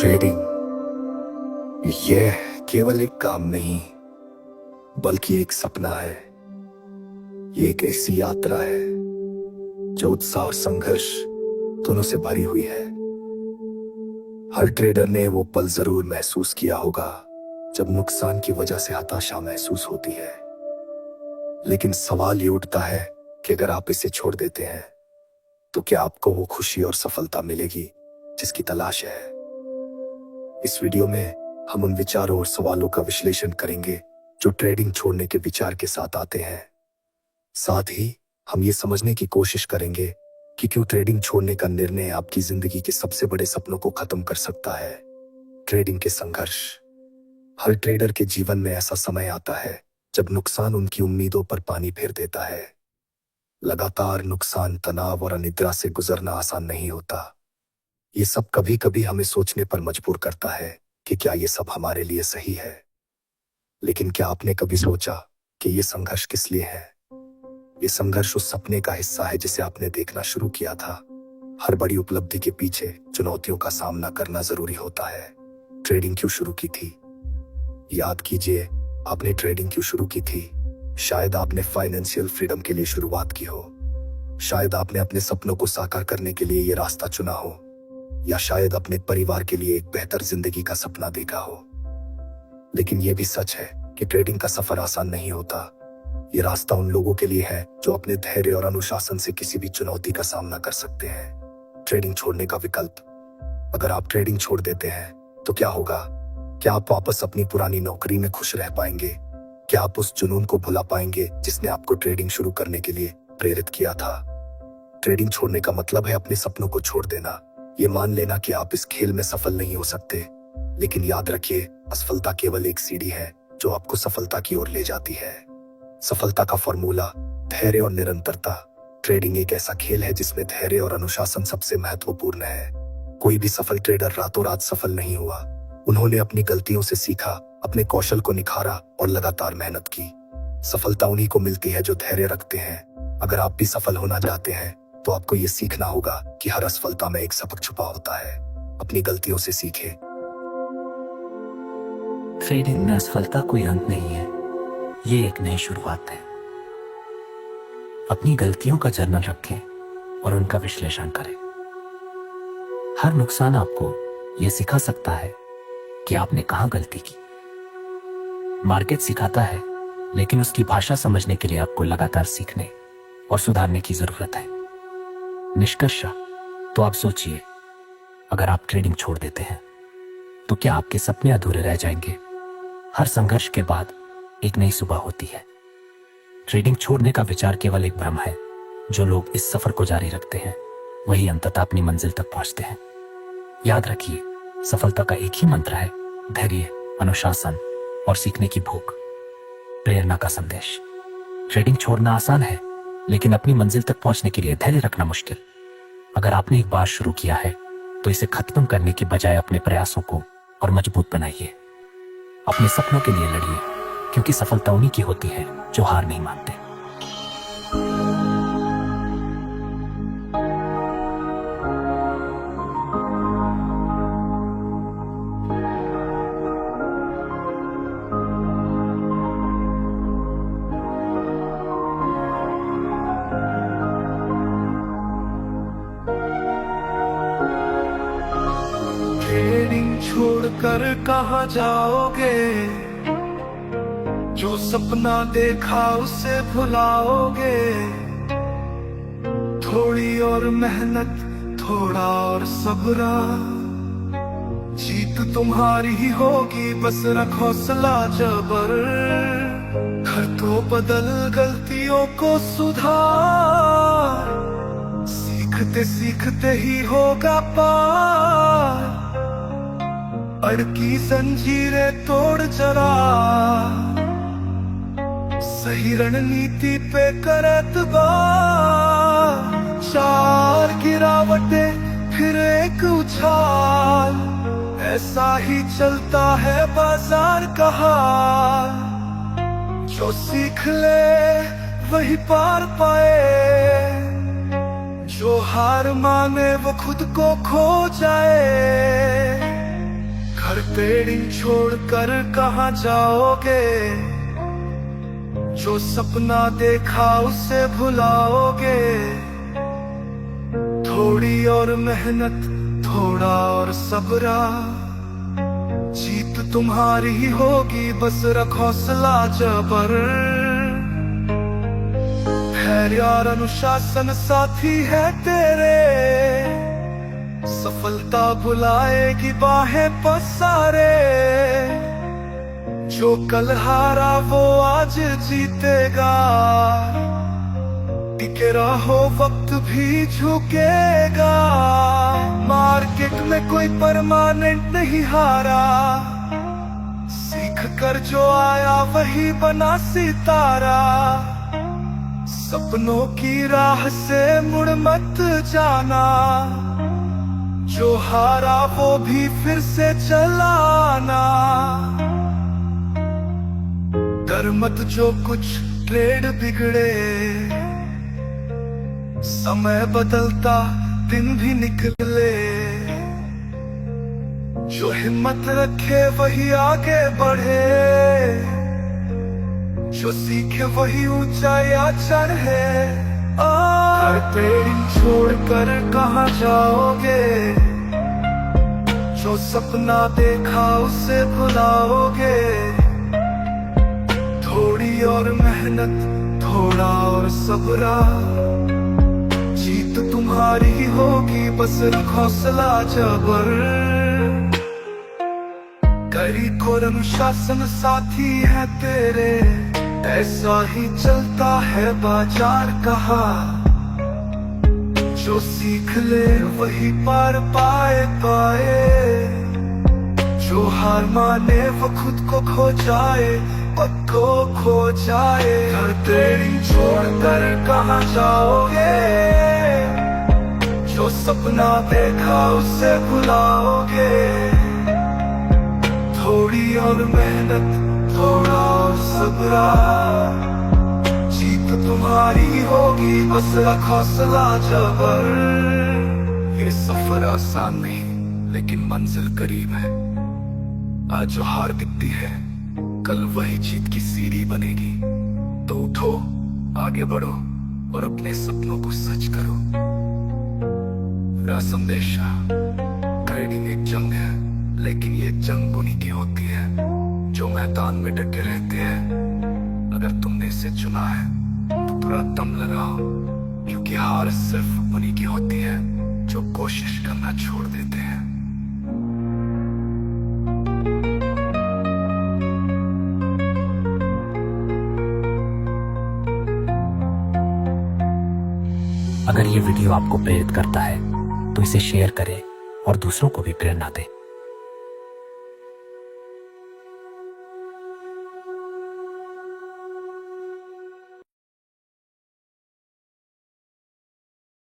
Trading यह केवल एक काम नहीं बल्कि एक सपना है। ये एक ऐसी यात्रा है जो उत्साह और संघर्ष दोनों से भरी हुई है। हर ट्रेडर ने वो पल जरूर महसूस किया होगा जब नुकसान की वजह से हताशा महसूस होती है। लेकिन सवाल ये उठता है कि अगर आप इसे छोड़ देते हैं तो क्या आपको वो खुशी और सफलता मिलेगी जिसकी तलाश है। इस वीडियो में हम उन विचारों और सवालों का विश्लेषण करेंगे जो ट्रेडिंग छोड़ने के विचार के साथ आते हैं। साथ ही हम ये समझने की कोशिश करेंगे कि क्यों ट्रेडिंग छोड़ने का निर्णय आपकी जिंदगी के सबसे बड़े सपनों को खत्म कर सकता है। ट्रेडिंग के संघर्ष। हर ट्रेडर के जीवन में ऐसा समय आता है जब नुकसान उनकी उम्मीदों पर पानी फेर देता है। लगातार नुकसान, तनाव और अनिद्रा से गुजरना आसान नहीं होता। ये सब कभी कभी हमें सोचने पर मजबूर करता है कि क्या ये सब हमारे लिए सही है। लेकिन क्या आपने कभी सोचा कि ये संघर्ष किस लिए है? ये संघर्ष उस सपने का हिस्सा है जिसे आपने देखना शुरू किया था। हर बड़ी उपलब्धि के पीछे चुनौतियों का सामना करना जरूरी होता है। ट्रेडिंग क्यों शुरू की थी? याद कीजिए, आपने ट्रेडिंग क्यों शुरू की थी? शायद आपने फाइनेंशियल फ्रीडम के लिए शुरुआत की हो, शायद आपने अपने सपनों को साकार करने के लिए ये रास्ता चुना हो, या शायद अपने परिवार के लिए एक बेहतर जिंदगी का सपना देखा हो। लेकिन यह भी सच है कि ट्रेडिंग का सफर आसान नहीं होता। ये रास्ता उन लोगों के लिए है जो अपने धैर्य और अनुशासन से किसी भी चुनौती का सामना कर सकते हैं। ट्रेडिंग छोड़ने का विकल्प। अगर आप ट्रेडिंग छोड़ देते हैं तो क्या होगा? क्या आप वापस अपनी पुरानी नौकरी में खुश रह पाएंगे? क्या आप उस जुनून को भुला पाएंगे जिसने आपको ट्रेडिंग शुरू करने के लिए प्रेरित किया था? ट्रेडिंग छोड़ने का मतलब है अपने सपनों को छोड़ देना। ये मान लेना कि आप इस खेल में सफल नहीं हो सकते। लेकिन याद रखिए, असफलता केवल एक सीढ़ी है जो आपको सफलता की ओर ले जाती है। सफलता का फॉर्मूला धैर्य और निरंतरता। ट्रेडिंग एक ऐसा खेल है जिसमें धैर्य और अनुशासन सबसे महत्वपूर्ण है। कोई भी सफल ट्रेडर रातों रात सफल नहीं हुआ। उन्होंने अपनी गलतियों से सीखा, अपने कौशल को निखारा और लगातार मेहनत की। सफलता उन्हीं को मिलती है जो धैर्य रखते हैं। अगर आप भी सफल होना चाहते हैं तो आपको ये सीखना होगा कि हर असफलता में एक सबक छुपा होता है। अपनी गलतियों से सीखें। ट्रेडिंग में असफलता कोई अंत नहीं है, ये एक नई शुरुआत है। अपनी गलतियों का जर्नल रखें और उनका विश्लेषण करें। हर नुकसान आपको यह सिखा सकता है कि आपने कहां गलती की। मार्केट सिखाता है, लेकिन उसकी भाषा समझने के लिए आपको लगातार सीखने और सुधारने की जरूरत है। निष्कर्ष तो आप सोचिए, अगर आप ट्रेडिंग छोड़ देते हैं तो क्या आपके सपने अधूरे रह जाएंगे? हर संघर्ष के बाद एक नई सुबह होती है। ट्रेडिंग छोड़ने का विचार केवल एक भ्रम है। जो लोग इस सफर को जारी रखते हैं वही अंततः अपनी मंजिल तक पहुंचते हैं। याद रखिए, सफलता का एक ही मंत्र है, धैर्य, अनुशासन और सीखने की भूख। प्रेरणा का संदेश। ट्रेडिंग छोड़ना आसान है, लेकिन अपनी मंजिल तक पहुंचने के लिए धैर्य रखना मुश्किल। अगर आपने एक बार शुरू किया है तो इसे खत्म करने के बजाय अपने प्रयासों को और मजबूत बनाइए। अपने सपनों के लिए लड़िए, क्योंकि सफलता उन्हीं की होती है जो हार नहीं मानते। ट्रेडिंग छोड़कर कहाँ जाओगे? जो सपना देखा उसे भुलाओगे। थोड़ी और मेहनत, थोड़ा और सब्र, जीत तुम्हारी ही होगी। बस रखो हौसला जबर। घर तो बदल, गलतियों को सुधार। सीखते सीखते ही होगा पार। अड़की जंजीरें तोड़ जरा, सही रणनीति पे कर एतबार। चार गिरावटें फिर एक उछाल, ऐसा ही चलता है बाजार का हाल। जो सीख ले वही पार पाए, जो हार माने वो खुद को खो जाए। घर पेड़ी छोड़कर कहाँ जाओगे, जो सपना देखा उसे भुलाओगे। थोड़ी और मेहनत, थोड़ा और सब्रा, जीत तुम्हारी ही होगी, बस रख हौसला जबर। धैर्य और अनुशासन साथी है तेरे, सफलता बुलाएगी बाहें पसारे। जो कल हारा वो आज जीतेगा, टिके रहो वक्त भी झुकेगा। मार्केट में कोई परमानेंट नहीं हारा, सीख कर जो आया वही बना सितारा। सपनों की राह से मुड़ मत जाना, जो हारा वो भी फिर से चलाना। डर मत जो कुछ ट्रेड बिगड़े, समय बदलता दिन भी निकले। जो हिम्मत रखे वही आगे बढ़े, जो सीखे वही ऊंचाइयां चढ़े। घर पेड़ी छोड़कर कहाँ जाओगे, जो सपना देखा उसे भुलाओगे। थोड़ी और मेहनत, थोड़ा और सब्रा, जीत तुम्हारी ही होगी, बस रख हौसला जबर। कड़ी और अनुशासन साथी है तेरे, ऐसा ही चलता है बाजार कहा। जो सीख ले वही पार पाए, जो हार माने वो खुद को खो जाए, पक्को खो जाए। घर तेरी छोड़कर कहाँ जाओगे, जो सपना देखा उसे भुलाओगे। थोड़ी और मेहनत, थोड़ा और सब्रा, जीत तुम्हारी होगी, बस रख हौसला जबर। ये सफर आसान नहीं, लेकिन मंजिल करीब है। आज जो हार दिखती है, कल वही जीत की सीढ़ी बनेगी। तो उठो, आगे बढ़ो और अपने सपनों को सच करो। मेरा संदेशा, ट्रेडिंग एक जंग है, लेकिन ये जंग उन्हीं की होती है जो मैदान में डटे रहते हैं। अगर तुमने इसे चुना है तो पूरा दम लगाओ, क्योंकि हार सिर्फ उन्हीं की होती है जो कोशिश करना छोड़ देते हैं। अगर ये वीडियो आपको प्रेरित करता है तो इसे शेयर करें और दूसरों को भी प्रेरणा दें।